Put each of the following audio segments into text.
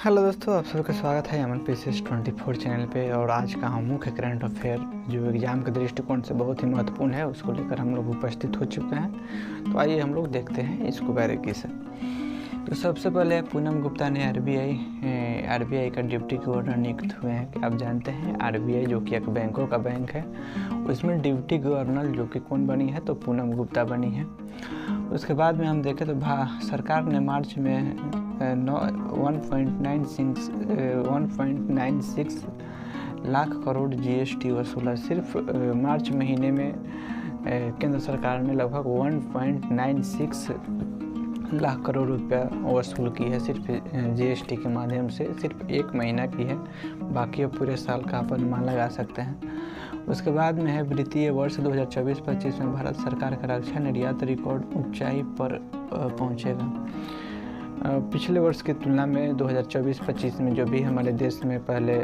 Hello दोस्तों, आप सबका स्वागत है अमन पीसीएस 24 चैनल पे। और आज का हम मुख्य करंट अफेयर जो एग्ज़ाम के दृष्टिकोण से बहुत ही महत्वपूर्ण है उसको लेकर हम लोग उपस्थित हो चुके हैं। तो आइए हम लोग देखते हैं इसको बारीकी से। तो सबसे पहले पूनम गुप्ता ने आरबीआई का डिप्टी गवर्नर नियुक्त हुए हैं। कि आप जानते हैं आरबीआई जो कि एक बैंकों का बैंक है, उसमें डिप्टी गवर्नर जो कि कौन बनी है, तो पूनम गुप्ता बनी है। उसके बाद में हम देखें तो सरकार ने मार्च में 1.96 लाख करोड़ जीएसटी वसूला। सिर्फ मार्च महीने में केंद्र सरकार ने लगभग 1.96 लाख करोड़ रुपया वसूल की है सिर्फ जीएसटी के माध्यम से। सिर्फ एक महीना की है, बाकी अब पूरे साल का आप अनुमान लगा सकते हैं। उसके बाद में है वित्तीय वर्ष 2024-25 में भारत सरकार का रक्षा निर्यात रिकॉर्ड ऊंचाई पर पहुंचेगा। पिछले वर्ष की तुलना में 2024-25 में जो भी हमारे देश में पहले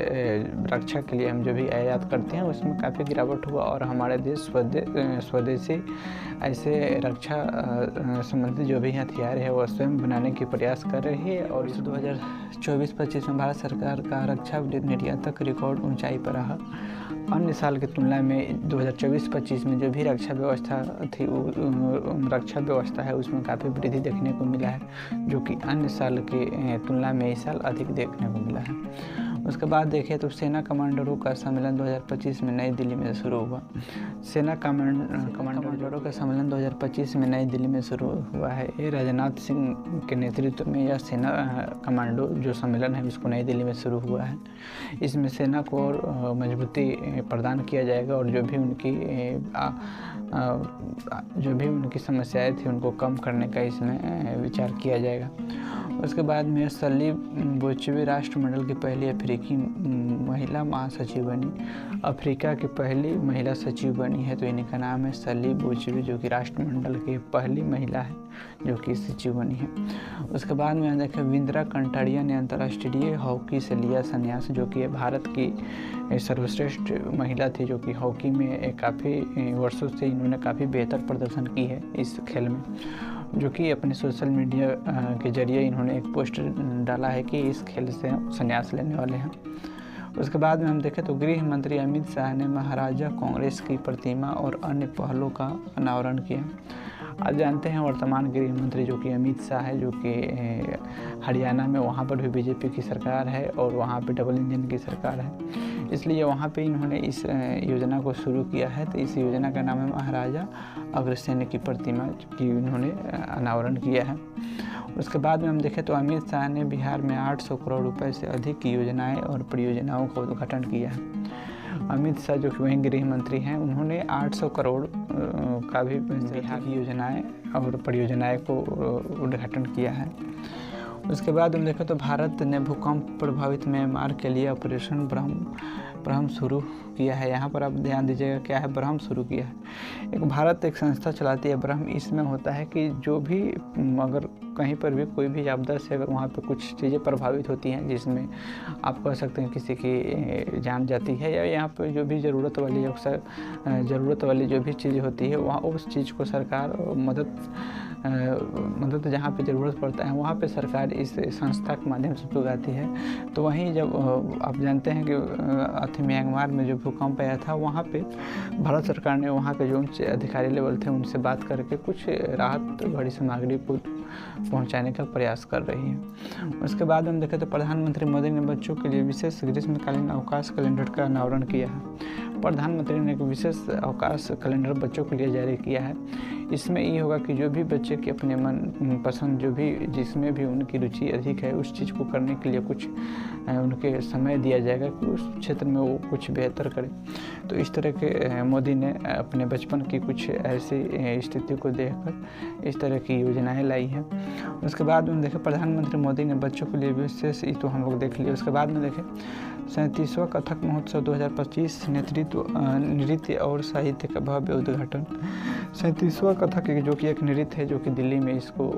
रक्षा के लिए हम जो भी आयात करते हैं उसमें काफ़ी गिरावट हुआ और हमारे देश स्वदेशी ऐसे रक्षा संबंधित जो भी हथियार है वो स्वयं बनाने की प्रयास कर रही है। और इस 2024-25 में भारत सरकार का रक्षा निर्यातक रिकॉर्ड ऊंचाई पर रहा। अन्य साल की तुलना में 2024-25 में जो भी रक्षा व्यवस्था है उसमें काफ़ी वृद्धि देखने को मिला है, जो कि अन्य साल की तुलना में इस साल अधिक देखने को मिला है। उसके बाद देखें तो सेना कमांडरों का सम्मेलन 2025 में नई दिल्ली में शुरू हुआ। सेना कमांडरों का सम्मेलन 2025 में नई दिल्ली में शुरू हुआ है। ये राजनाथ सिंह के नेतृत्व में यह सेना कमांडो जो सम्मेलन है उसको नई दिल्ली में शुरू हुआ है। इसमें सेना को और मजबूती प्रदान किया जाएगा और जो भी उनकी समस्याएं थी उनको कम करने का इसमें विचार किया जाएगा। उसके बाद में सली बोचवी राष्ट्रमंडल की पहली अफ्रीकी महिला महासचिव बनी। अफ्रीका की पहली महिला सचिव बनी है, तो इनका नाम है सली बोचवी, जो कि राष्ट्रमंडल की पहली महिला है जो कि सचिव बनी है। उसके बाद में देखें विंद्रा कंटारिया ने अंतर्राष्ट्रीय हॉकी से लिया संन्यास, जो कि भारत की सर्वश्रेष्ठ महिला थी, जो कि हॉकी में काफ़ी वर्षों से इन्होंने काफ़ी बेहतर प्रदर्शन की है इस खेल में, जो कि अपने सोशल मीडिया के जरिए इन्होंने एक पोस्ट डाला है कि इस खेल से संन्यास लेने वाले हैं। उसके बाद में हम देखें तो गृह मंत्री अमित शाह ने महाराजा कांग्रेस की प्रतिमा और अन्य पहलों का अनावरण किया। आज जानते हैं वर्तमान गृह मंत्री जो कि अमित शाह है, जो कि हरियाणा में वहाँ पर भी बीजेपी की सरकार है और वहाँ पे डबल इंजन की सरकार है, इसलिए वहाँ पे इन्होंने इस योजना को शुरू किया है। तो इस योजना का नाम है महाराजा अग्रसेन की प्रतिमा की इन्होंने अनावरण किया है। उसके बाद में हम देखें तो अमित शाह ने बिहार में 800 करोड़ रुपए से अधिक की योजनाएं और परियोजनाओं का उद्घाटन किया है। अमित शाह जो कि वहीं गृह मंत्री हैं, उन्होंने 800 करोड़ का भी बिहार की योजनाएं और परियोजनाएं को उद्घाटन किया है। उसके बाद हम देखें तो भारत ने भूकंप प्रभावित म्यांमार के लिए ऑपरेशन ब्रह्म शुरू किया है। यहाँ पर आप ध्यान दीजिएगा, क्या है ब्रह्म शुरू किया है। भारत एक संस्था चलाती है ब्रह्म। इसमें होता है कि जो भी अगर कहीं पर भी कोई भी आपदा से अगर वहाँ पे कुछ चीज़ें प्रभावित होती हैं जिसमें आप कह सकते हैं किसी की जान जाती है, या यहाँ पे जो भी ज़रूरत वाली जो भी चीज़ होती है वहाँ उस चीज़ को सरकार मदद जहाँ पे ज़रूरत पड़ता है वहाँ पे सरकार इस संस्था के माध्यम से पुगाती है। तो वहीं जब आप जानते हैं कि म्यांमार में जो भूकंप आया था वहाँ पे भारत सरकार ने वहाँ के जो उच्च अधिकारी लेवल थे उनसे बात करके कुछ राहत भरी सामग्री को पहुँचाने का प्रयास कर रही है। उसके बाद हम देखें तो प्रधानमंत्री मोदी ने बच्चों के लिए विशेष ग्रीष्मकालीन अवकाश कैलेंडर का अनावरण किया है। प्रधानमंत्री ने एक विशेष अवकाश कैलेंडर बच्चों के लिए जारी किया है। इसमें ये होगा कि जो भी बच्चे के अपने मन पसंद जो भी जिसमें भी उनकी रुचि अधिक है उस चीज़ को करने के लिए कुछ उनके समय दिया जाएगा कि उस क्षेत्र में वो कुछ बेहतर करें। तो इस तरह के मोदी ने अपने बचपन की कुछ ऐसी स्थिति को देखकर इस तरह की योजनाएं लाई हैं। उसके बाद में देखें प्रधानमंत्री मोदी ने बच्चों के लिए विशेष तो हम लोग देख लिए। उसके बाद में देखें 37वां कथक महोत्सव 2025 नृत्य और साहित्य का भव्य उद्घाटन। 37वां कथक जो कि एक नृत्य है जो कि दिल्ली में इसको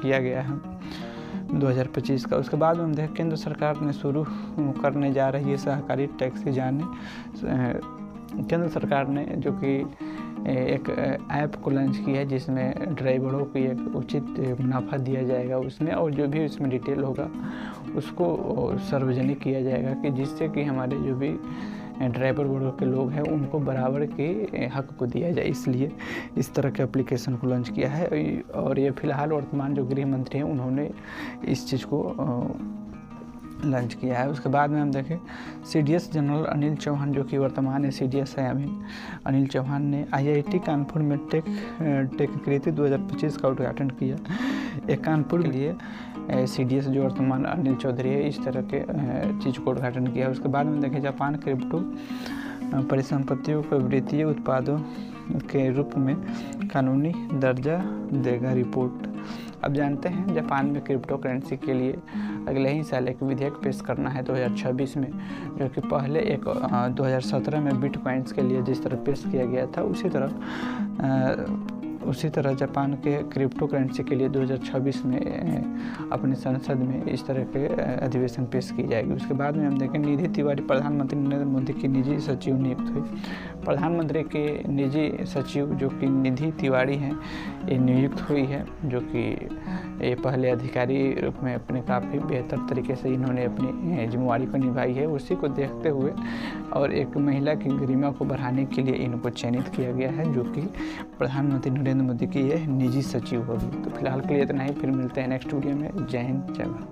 किया गया है 2025 का। उसके बाद हम देखें केंद्र सरकार ने शुरू करने जा रही है सहकारी टैक्सी जाने। केंद्र सरकार ने जो कि एक ऐप को लॉन्च किया है जिसमें ड्राइवरों को एक उचित मुनाफा दिया जाएगा उसमें, और जो भी उसमें डिटेल होगा उसको सार्वजनिक किया जाएगा कि जिससे कि हमारे जो भी ड्राइवर वर्ग के लोग हैं उनको बराबर के हक को दिया जाए, इसलिए इस तरह के एप्लीकेशन को लॉन्च किया है। और ये फ़िलहाल वर्तमान जो गृह मंत्री हैं उन्होंने इस चीज़ को लॉन्च किया है। उसके बाद में हम देखें CDS जनरल अनिल चौहान, जो कि वर्तमान CDS है अभी, अनिल चौहान ने IIT कानपुर में टेक कृति 2025 का उद्घाटन किया। एक कानपुर के लिए CDS जो वर्तमान अनिल चौधरी है इस तरह के चीज़ को उद्घाटन किया। उसके बाद में देखें जापान क्रिप्टो परिसंपत्तियों को वित्तीय उत्पादों के रूप में कानूनी दर्जा देगा रिपोर्ट। अब जानते हैं जापान में क्रिप्टो करेंसी के लिए अगले ही साल एक विधेयक पेश करना है 2026 में, जो कि पहले एक 2017 में बिटकॉइंस के लिए जिस तरह पेश किया गया था उसी तरह जापान के क्रिप्टो करेंसी के लिए 2026 में अपने संसद में इस तरह के अधिवेशन पेश की जाएगी। उसके बाद में हम देखें निधि तिवारी प्रधानमंत्री नरेंद्र मोदी की निजी सचिव नियुक्त हुई। प्रधानमंत्री के निजी सचिव जो कि निधि तिवारी हैं ये नियुक्त हुई है, जो कि ये पहले अधिकारी रूप में अपने काफ़ी बेहतर तरीके से इन्होंने अपनी जिम्मेवारी को निभाई है। उसी को देखते हुए और एक महिला की गरिमा को बढ़ाने के लिए इनको चयनित किया गया है, जो कि प्रधानमंत्री नरेंद्र मोदी की यह निजी सचिव होगी। तो फिलहाल के लिए इतना ही, फिर मिलते हैं नेक्स्ट वीडियो में। जय हिंद, जय भारत।